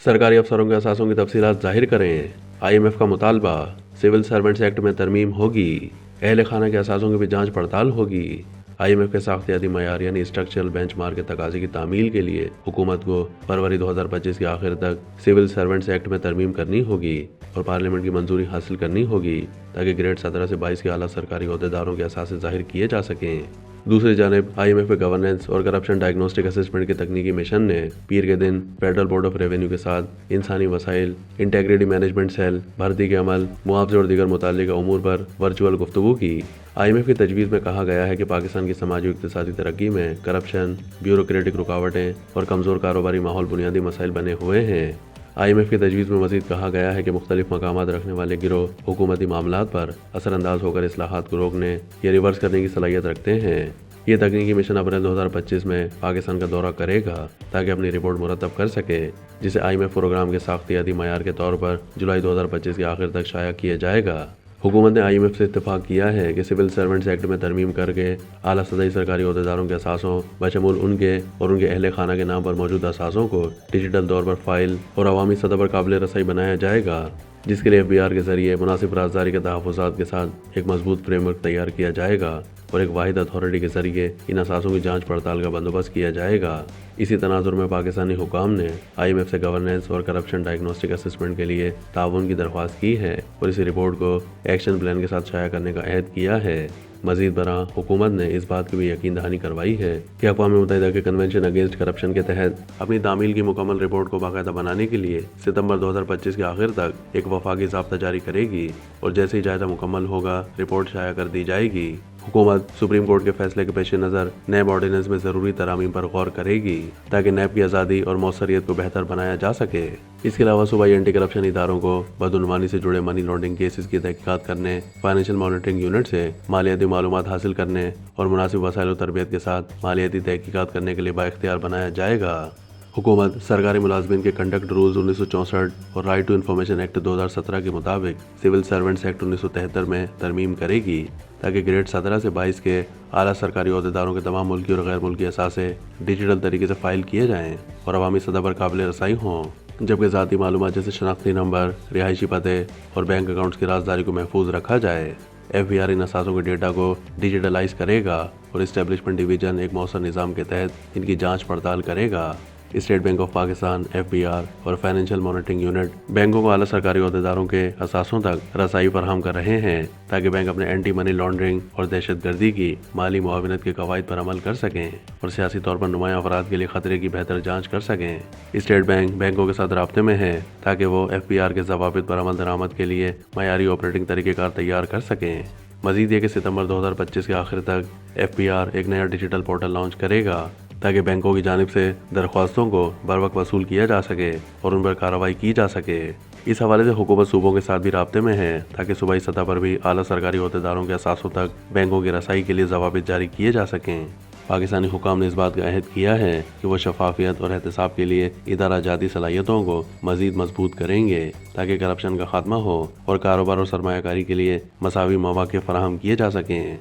सरकारी अफसरों के असासों की तफसीलात जाहिर करें। IMF का मुतालबा, सिविल सर्वेंट्स एक्ट में तरमीम होगी, अहल खाना के असासों की भी जांच पड़ताल होगी। IMF के साख्तियाती मयार यानी स्ट्रक्चरल बेंचमार्क के तकाजे की तामील के लिए हुकूमत को फरवरी 2025 के आखिर तक सिविल सर्वेंट्स एक्ट में तरमीम करनी होगी और पार्लियामेंट की मंजूरी हासिल करनी होगी ताकि ग्रेड 17 से 22 के आला सरकारी अहदेदारों के असासे जाहिर किए जा सकें। दूसरी जानिब IMF के गवर्नेंस और करप्शन डायग्नोस्टिक असेसमेंट के तकनीकी मिशन ने पीर के दिन फेडरल बोर्ड ऑफ रेवेन्यू के साथ इंसानी वसाइल, इंटेग्रिटी मैनेजमेंट सेल, भर्ती के अमल, मुआवजे और दीगर मुताल्लिका उमूर पर वर्चुअल गुफ्तगू की। IMF की तजवीज़ में कहा गया है कि पाकिस्तान की समाजी और इक़्तिसादी तरक्की में करप्शन, ब्यूरोक्रेटिक रुकावटें और कमज़ोर कारोबारी माहौल बुनियादी मसाइल बने हुए हैं। IMF की तजवीज़ में मज़ीद कहा गया है कि मुख्तलिफ मकामात रखने वाले गिरोह हुकूमती मामलात पर असरअंदाज होकर इस्लाहात को रोकने या रिवर्स करने की सलाहियत रखते हैं। ये तकनीकी मिशन अप्रैल 2025 में पाकिस्तान का दौरा करेगा ताकि अपनी रिपोर्ट मुरतब कर सके, जिसे IMF प्रोग्राम के साख्तियाती मयार के तौर पर जुलाई 2025 के आखिर तक शाया किया जाएगा। हुकूमत ने IMF से इत्तेफाक किया है कि सिविल सर्वेंट्स एक्ट में तरमीम करके आला सतही सरकारी अहदेदारों के असासों बशमूल उनके और उनके अहले खाना के नाम पर मौजूद असासों को डिजिटल तौर पर फाइल और अवामी सतह पर काबिल रसाई बनाया जाएगा, जिसके लिए FBR के जरिए मुनासिब राजदारी के तहफ़्फ़ुज़ात के साथ एक मजबूत फ्रेमवर्क तैयार किया जाएगा और एक वाहिद अथॉरिटी के जरिए इन असासों की जांच पड़ताल का बंदोबस्त किया जाएगा। इसी तनाजुर में पाकिस्तानी हुकाम ने IMF से गवर्नेंस और करप्शन डायग्नोस्टिक असेसमेंट के लिए ताउन की दरख्वास्त की है और इस रिपोर्ट को एक्शन प्लान के साथ शाया करने का अहद किया है। मजीद बरआं हुकूमत ने इस बात की भी यकीन दहानी करवाई है कि अक़वाम मुत्तहिदा के कन्वेंशन अगेंस्ट करप्शन के तहत अपनी तामील की मुकम्मल रिपोर्ट को बाकायदा बनाने के लिए सितंबर 2025 के आखिर तक एक वफाकी ज़ाब्ता जारी करेगी और जैसे ही जायजा मुकम्मल होगा रिपोर्ट शाया कर दी जाएगी। हुकूमत सुप्रीम कोर्ट के फैसले के पेश नज़र नैब ऑर्डिनेंस में ज़रूरी तरामीम पर गौर करेगी ताकि नैब की आज़ादी और मौसरियत को बेहतर बनाया जा सके। इसके अलावा सूबाई एंटी करप्शन इदारों को बदउनवानी से जुड़े मनी लॉन्ड्रिंग केसेस की तहकीकात करने, फाइनेंशियल मॉनिटरिंग यूनिट से मालियाती मालूमात हासिल करने और मुनासिब वसाइल और तरबियत के साथ मालियाती तहकीकात करने के लिए बाइख्तियार बनाया जाएगा। हुकूमत सरकारी मुलाजमीन के कंडक्ट रूल्स 1964 और राइट टू इन्फॉर्मेशन एक्ट 2017 के मुताबिक सिविल सर्वेंट्स एक्ट 1973 में तरमीम करेगी ताकि ग्रेड 17 से 22 के आला सरकारी अहदेदारों के तमाम मुल्की और गैर मुल्की असासे डिजिटल तरीके से फाइल किए जाएँ और अवामी सतह पर काबिल रसाई हों, जबकि ज़ाती मालूमात जैसे शनाख्ती नंबर, रिहायशी पते और बैंक अकाउंट्स की राजदारी को महफूज रखा जाए। FBR इन असासों के डेटा को डिजिटलाइज करेगा और इस्टेब्लिशमेंट डिवीज़न एक मौसर निज़ाम के तहत इनकी जांच पड़ताल करेगा। State bank of Pakistan, FBR और फाइनेंशियल मॉनिटरिंग यूनिट बैंकों को आला सरकारी अहदेदारों के असासों तक रसाई फराहम कर रहे हैं ताकि बैंक अपने एंटी मनी लॉन्ड्रिंग और दहशतगर्दी की माली मुआवनत के कवायद पर अमल कर सकें और सियासी तौर पर नुमायां अफराद के लिए खतरे की बेहतर जांच कर सकें। स्टेट बैंक बैंकों के साथ राब्ते में है ताकि वो FBR के ज़वाबित पर अमल दरामद के लिए मयारी ऑपरेटिंग तरीक़ेकार तैयार कर सकें। मजीद ये कि सितंबर 2025 के आखिर तक FBR एक नया डिजिटल पोर्टल लॉन्च करेगा ताकि बैंकों की जानिब से दरख्वास्तों को बरवक्त वसूल किया जा सके और उन पर कार्रवाई की जा सके। इस हवाले से हुकूमत सूबों के साथ भी राब्ते में है ताकि सूबाई सतह पर भी आला सरकारी अहदेदारों के असासों तक बैंकों की रसाई के लिए ज़वाबित जारी किए जा सकें। पाकिस्तानी हुकाम ने इस बात का अहद किया है कि वो शफाफियत और एहतसाब के लिए इदारा जाती सलाहियतों को मजीद मजबूत करेंगे ताकि करप्शन का खात्मा हो और कारोबार और सरमायाकारी के लिए मसावी मौक़े फराहम किए जा सकें।